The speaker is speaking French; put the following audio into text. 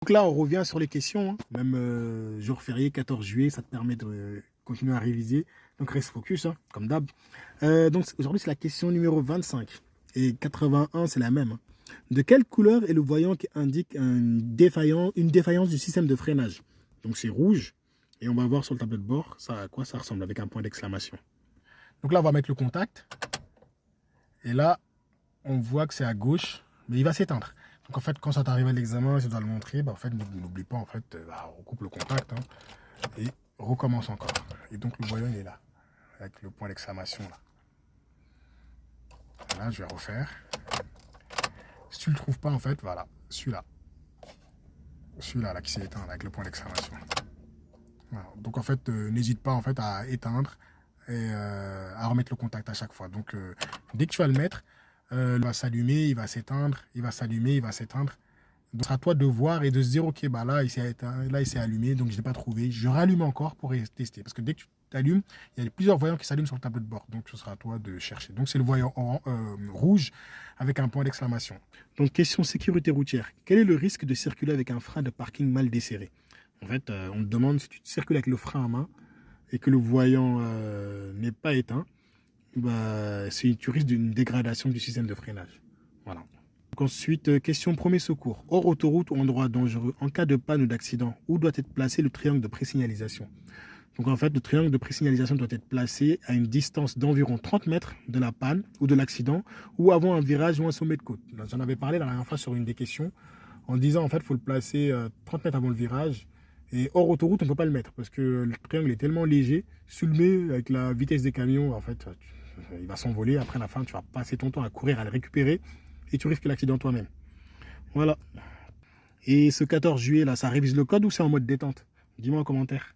Donc là, on revient sur les questions. Hein. Même jour férié, 14 juillet, ça te permet de continuer à réviser. Donc reste focus, hein, comme d'hab. Donc aujourd'hui, c'est la question numéro 25. Et 81, c'est la même. Hein. De quelle couleur est le voyant qui indique une défaillance du système de freinage? Donc c'est rouge. Et on va voir sur le tableau de bord ça, à quoi ça ressemble avec un point d'exclamation. Donc là, on va mettre le contact. Et là, on voit que c'est à gauche, mais il va s'éteindre. Donc en fait, quand ça t'arrive à l'examen, si tu dois le montrer, bah, en fait, n'oublie pas, en fait, recoupe le contact hein, et recommence encore. Et donc le voyant, il est là, avec le point d'exclamation là. Voilà, je vais refaire. Si tu ne le trouves pas, en fait, voilà, celui-là. Celui-là là, qui s'est éteint là, avec le point d'exclamation. Voilà. Donc en fait, n'hésite pas en fait à éteindre et à remettre le contact à chaque fois. Donc dès que tu vas le mettre, il va s'allumer, il va s'éteindre, il va s'allumer, il va s'éteindre. Donc c'est à toi de voir et de se dire ok bah là il s'est éteint, là il s'est allumé, donc je l'ai pas trouvé. Je rallume encore pour tester. Parce que dès que tu t'allumes, il y a plusieurs voyants qui s'allument sur le tableau de bord. Donc ce sera à toi de chercher. Donc c'est le voyant rouge avec un point d'exclamation. Donc question sécurité routière. Quel est le risque de circuler avec un frein de parking mal desserré? En fait, on te demande si tu circules avec le frein à main et que le voyant n'est pas éteint, bah, tu risques d'une dégradation du système de freinage. Voilà. Donc ensuite, question premier secours. Hors autoroute ou endroit dangereux, en cas de panne ou d'accident, où doit être placé le triangle de présignalisation? Donc en fait, le triangle de présignalisation doit être placé à une distance d'environ 30 mètres de la panne ou de l'accident, ou avant un virage ou un sommet de côte. J'en avais parlé la dernière fois sur une des questions, en disant en fait, il faut le placer 30 mètres avant le virage. Et hors autoroute, on ne peut pas le mettre, parce que le triangle est tellement léger, si tu le mets avec la vitesse des camions, en fait, il va s'envoler. Après la fin, tu vas passer ton temps à courir, à le récupérer, et tu risques l'accident toi-même. Voilà. Et ce 14 juillet, là, ça révise le code ou c'est en mode détente? Dis-moi en commentaire.